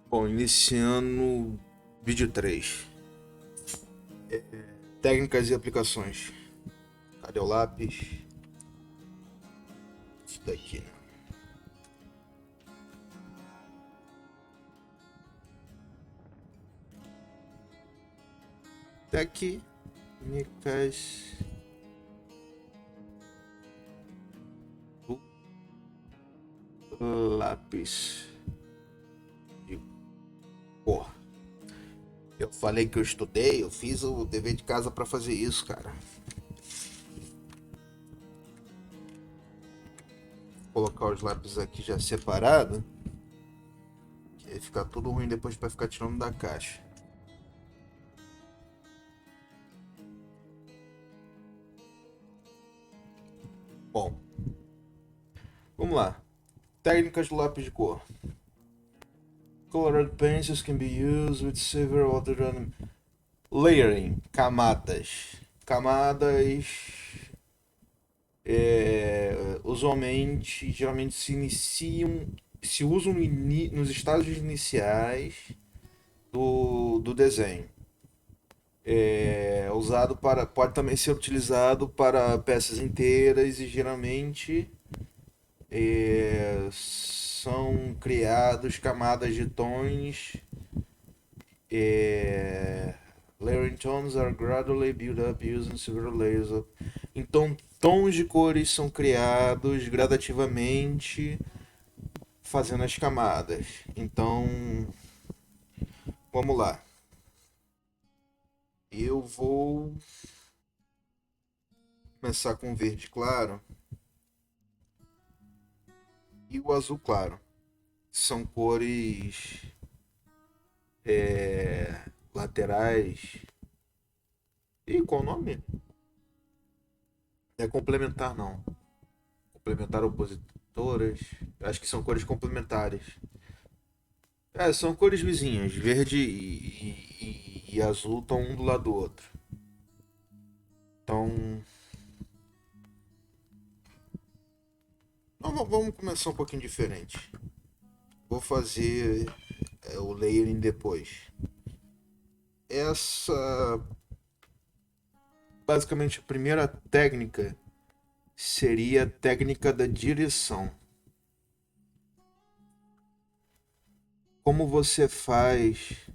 Bom, iniciando vídeo 3. Técnicas e aplicações. Cadê o lápis? Isso daqui, né? Técnicas do lápis de cor. Eu falei que eu estudei, eu fiz o dever de casa pra fazer isso, cara. Vou colocar os lápis aqui já separado, que aí fica tudo ruim depois pra ficar tirando da caixa. Bom, vamos lá. Técnicas do lápis de cor. Colored pencils can be used with several other layering, camadas. Camadas usualmente, geralmente se usam nos estágios iniciais do desenho. Usado para, pode também ser utilizado para peças inteiras e geralmente são criados camadas de tons. Layering tones are gradually built up using several layers of... Então, tons de cores são criados gradativamente fazendo as camadas. Então, vamos lá. Eu vou começar com o verde claro e o azul claro. São cores laterais. E qual o nome? Não é complementar, não. Complementar opositoras. Acho que são cores complementares. São cores vizinhas. Verde e azul estão um do lado do outro. Então. Vamos começar um pouquinho diferente. Vou fazer o layering depois. Essa. Basicamente, a primeira técnica seria a técnica da direção. Como você faz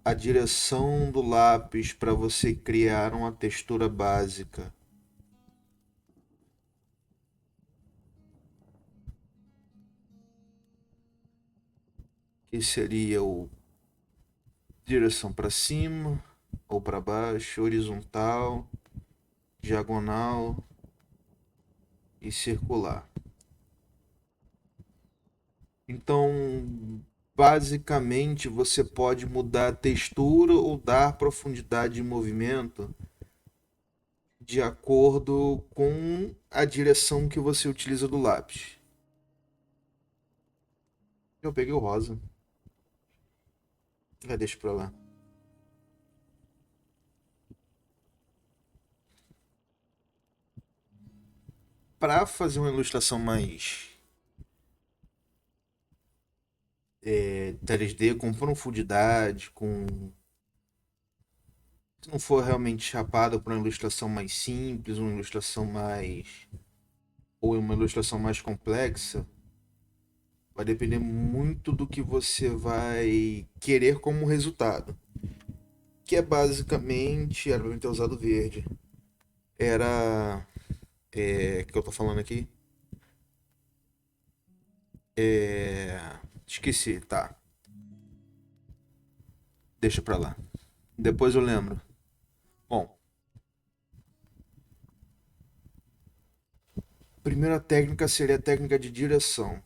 a direção do lápis para você criar uma textura básica? Que seria o direção para cima ou para baixo, horizontal, diagonal e circular. Então, basicamente, você pode mudar a textura ou dar profundidade de movimento de acordo com a direção que você utiliza do lápis. Eu peguei o rosa. Deixa pra lá. Para fazer uma ilustração mais 3D, com profundidade, se não for realmente chapado para uma ilustração mais simples, uma ilustração mais ou uma ilustração mais complexa, vai depender muito do que você vai querer como resultado. Que é basicamente, era pra mim ter usado verde. Era. Que eu tô falando aqui? Esqueci, tá. Deixa pra lá. Depois eu lembro. Bom, primeira técnica seria a técnica de direção.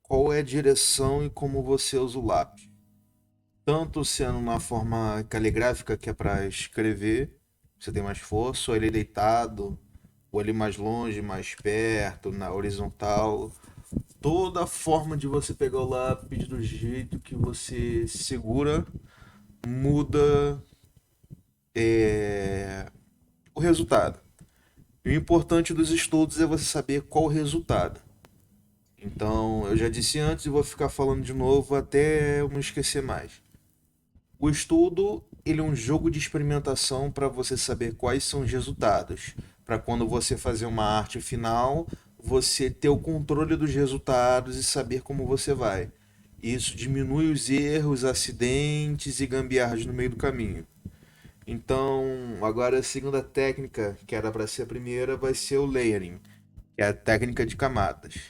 Qual é a direção e como você usa o lápis? Tanto sendo uma forma caligráfica, que é para escrever, você tem mais força, ou ele deitado, ou ele mais longe, mais perto, na horizontal. Toda forma de você pegar o lápis do jeito que você segura muda o resultado. E o importante dos estudos é você saber qual o resultado. Então, eu já disse antes e vou ficar falando de novo até eu não esquecer mais. O estudo, ele é um jogo de experimentação para você saber quais são os resultados, para quando você fazer uma arte final, você ter o controle dos resultados e saber como você vai. Isso diminui os erros, acidentes e gambiarras no meio do caminho. Então, agora a segunda técnica, que era para ser a primeira, vai ser o layering, que é a técnica de camadas.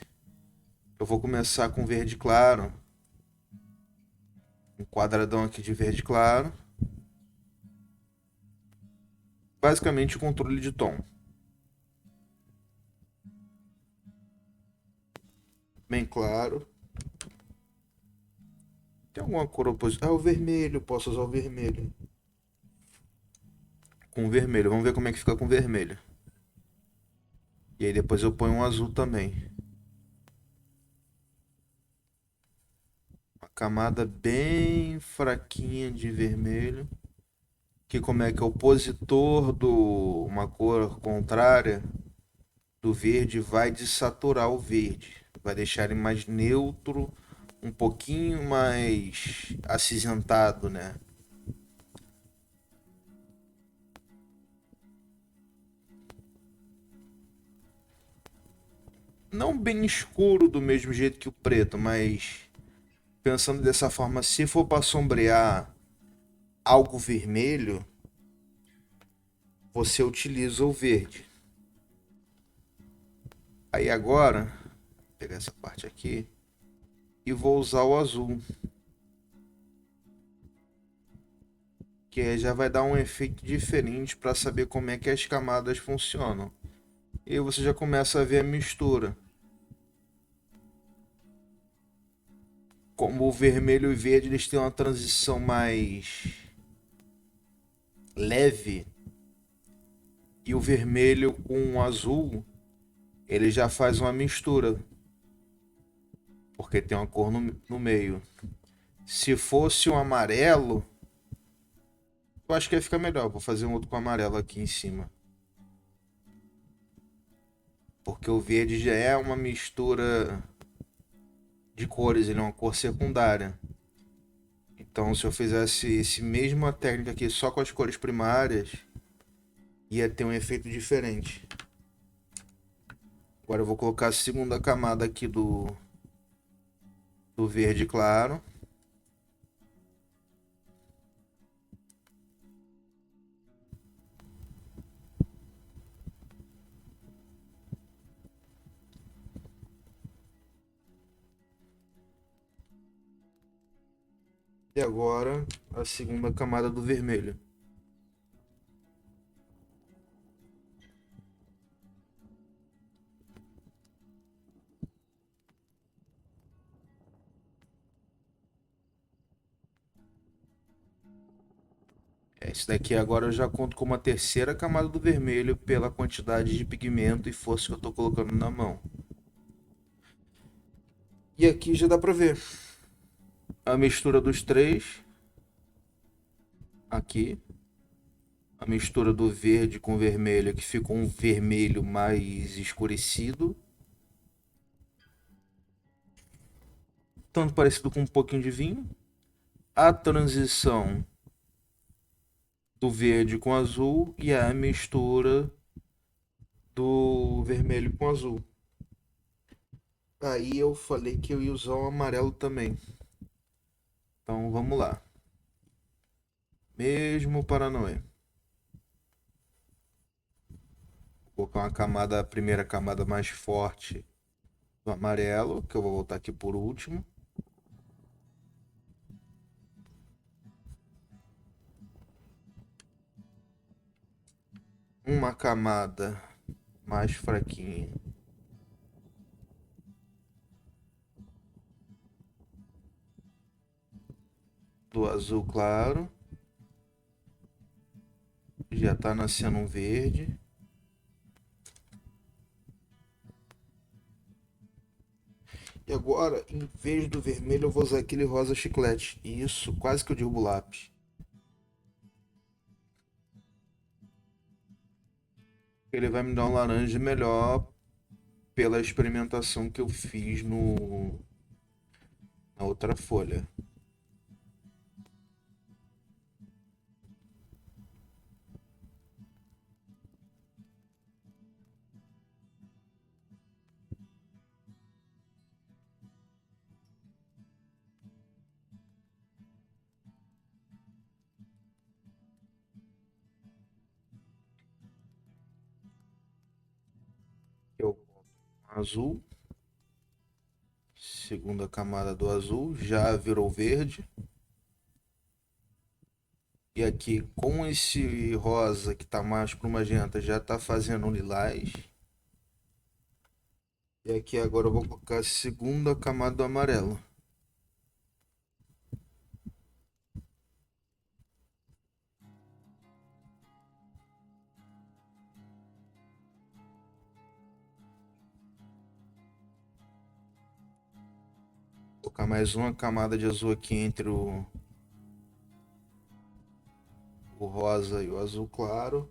Eu vou começar com verde claro, um quadradão aqui de verde claro. Basicamente o controle de tom. Bem claro. Tem alguma cor oposição? Ah, o vermelho. Posso usar o vermelho. Com o vermelho. Vamos ver como é que fica com o vermelho. E aí depois eu ponho um azul também. Uma camada bem fraquinha de vermelho. Que como é que é opositor do uma cor contrária do verde vai desaturar o verde. Vai deixar ele mais neutro, um pouquinho mais acinzentado, né? Não bem escuro do mesmo jeito que o preto, mas pensando dessa forma, se for para sombrear algo vermelho, você utiliza o verde. Aí agora, vou pegar essa parte aqui e vou usar o azul, que já vai dar um efeito diferente para saber como é que as camadas funcionam. E aí você já começa a ver a mistura. Como o vermelho e o verde eles têm uma transição mais leve e o vermelho com o azul ele já faz uma mistura, porque tem uma cor no meio. Se fosse um amarelo, eu acho que ia ficar melhor. Vou fazer um outro com amarelo aqui em cima. Porque o verde já é uma mistura de cores, ele é uma cor secundária. Então, se eu fizesse esse mesma técnica aqui só com as cores primárias, ia ter um efeito diferente. Agora eu vou colocar a segunda camada aqui do verde claro. E agora a segunda camada do vermelho. Esse daqui agora eu já conto como a terceira camada do vermelho pela quantidade de pigmento e força que eu estou colocando na mão. E aqui já dá pra ver a mistura dos três. Aqui. A mistura do verde com vermelho, que fica um vermelho mais escurecido. Tanto parecido com um pouquinho de vinho. A transição do verde com azul e a mistura do vermelho com azul. Aí eu falei que eu ia usar o amarelo também. Então vamos lá. Mesmo Paranoia. Vou colocar uma camada, a primeira camada mais forte do amarelo, que eu vou voltar aqui por último. Uma camada mais fraquinha do azul claro. Já está nascendo um verde. E agora, em vez do vermelho, eu vou usar aquele rosa chiclete. Isso, quase que eu derrubo o lápis. Ele vai me dar um laranja melhor pela experimentação que eu fiz no na outra folha. Eu boto azul, segunda camada do azul, já virou verde. E aqui com esse rosa que tá mais pro magenta já tá fazendo um lilás. E aqui agora eu vou colocar a segunda camada do amarelo. Vou colocar mais uma camada de azul aqui entre o rosa e o azul claro.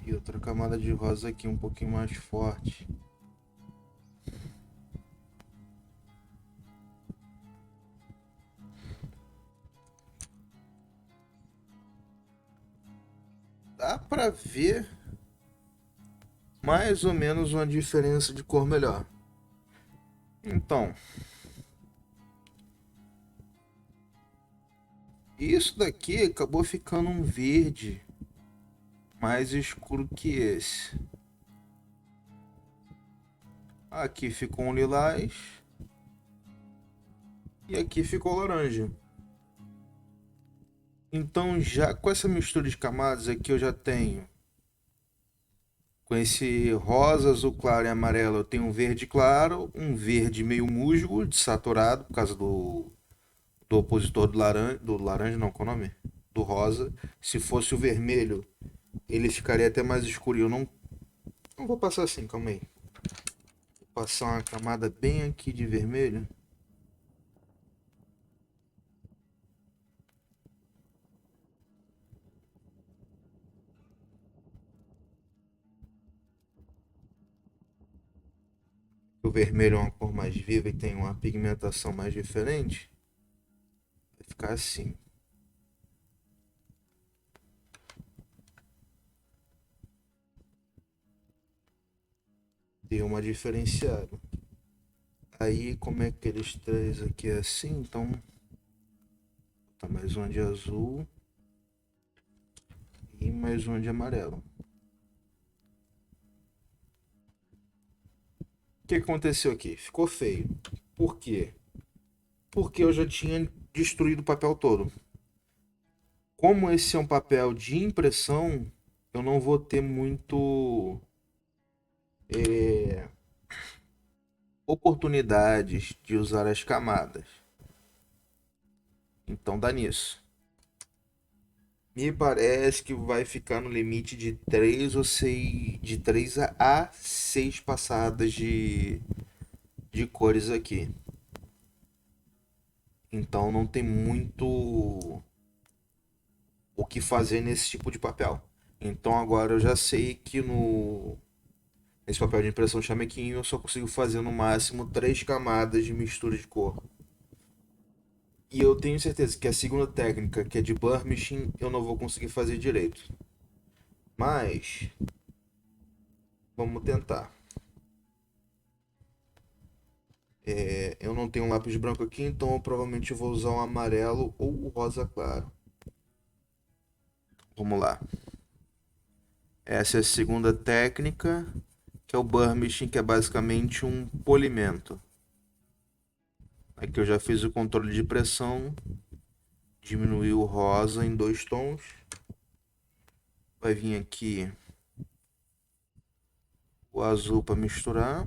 E outra camada de rosa aqui um pouquinho mais forte. Dá pra ver mais ou menos uma diferença de cor melhor. Então, isso daqui acabou ficando um verde mais escuro que esse. Aqui ficou um lilás e aqui ficou laranja. Então, já com essa mistura de camadas aqui, eu já tenho com esse rosa, azul claro e amarelo, eu tenho um verde claro, um verde meio musgo, desaturado, por causa do opositor do laranja, não, qual é o nome? Do rosa. Se fosse o vermelho, ele ficaria até mais escuro. Eu não vou passar assim, calma aí. Vou passar uma camada bem aqui de vermelho. O vermelho é uma cor mais viva e tem uma pigmentação mais diferente. Vai ficar assim. Deu uma diferenciada. Aí, como é que eles três aqui é assim, então tá mais uma de azul e mais uma de amarelo. O que aconteceu aqui? Ficou feio. Por quê? Porque eu já tinha destruído o papel todo. Como esse é um papel de impressão, eu não vou ter muito é, oportunidades de usar as camadas. Então dá nisso. Me parece que vai ficar no limite de 3 ou 6, de 3 a 6 passadas de cores aqui. Então não tem muito o que fazer nesse tipo de papel. Então agora eu já sei que no esse papel de impressão chamequinho eu só consigo fazer no máximo 3 camadas de mistura de cor. E eu tenho certeza que a segunda técnica, que é de burmishing, eu não vou conseguir fazer direito. Mas vamos tentar. Eu não tenho um lápis branco aqui, então eu provavelmente vou usar um amarelo ou o rosa claro. Vamos lá. Essa é a segunda técnica, que é o burmishing, que é basicamente um polimento. Aqui eu já fiz o controle de pressão, diminuí o rosa em 2 tons. Vai vir aqui o azul para misturar.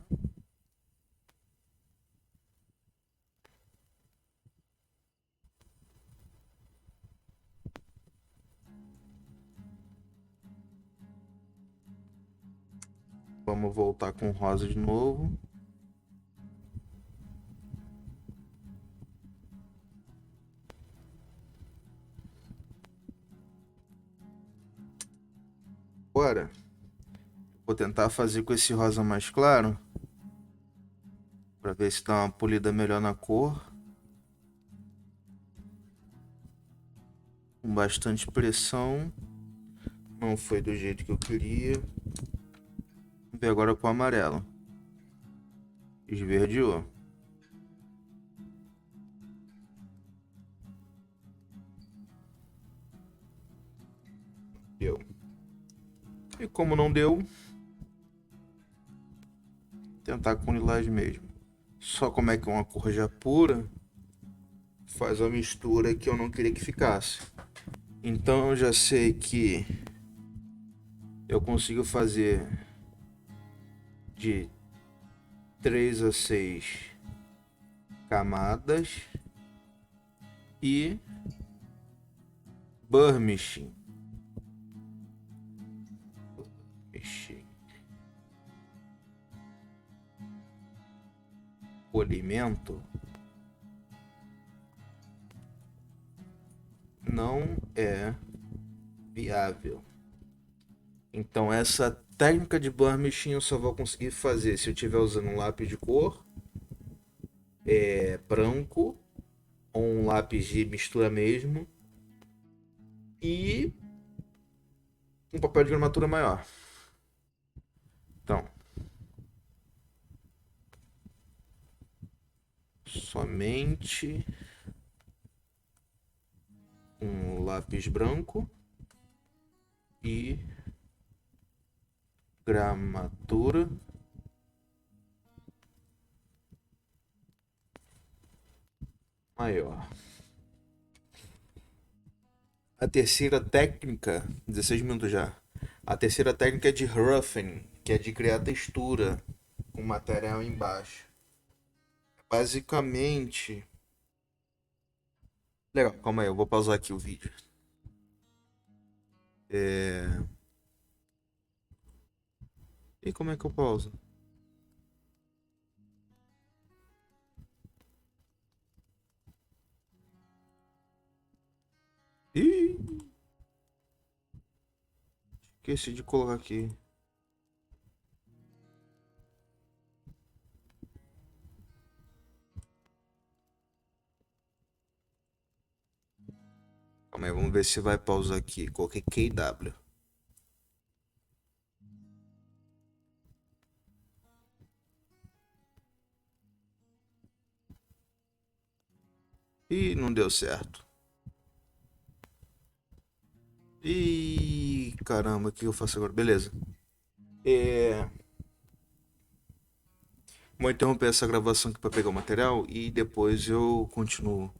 Vamos voltar com o rosa de novo. Agora, vou tentar fazer com esse rosa mais claro, para ver se dá uma polida melhor na cor. Com bastante pressão. Não foi do jeito que eu queria. Vamos ver agora com o amarelo. Esverdeou. Deu. E como não deu, tentar com lilás mesmo. Só como é que é uma cor já pura, faz a mistura que eu não queria que ficasse. Então eu já sei que eu consigo fazer de 3 a 6 camadas e burnishing. Polimento não é viável. Então essa técnica de burnishing eu só vou conseguir fazer se eu estiver usando um lápis de cor branco ou um lápis de mistura mesmo e um papel de gramatura maior. Então, somente um lápis branco e gramatura maior. A terceira técnica, 16 minutos já. A terceira técnica é de roughing, que é de criar textura com material embaixo. Basicamente. Legal, calma aí, eu vou pausar aqui o vídeo. E como é que eu pauso? Ih, esqueci de colocar aqui. Calma aí, vamos ver se vai pausar aqui. Coloquei KW. Ih, não deu certo. Ih, caramba, o que eu faço agora? Beleza. Vou interromper essa gravação aqui para pegar o material e depois eu continuo.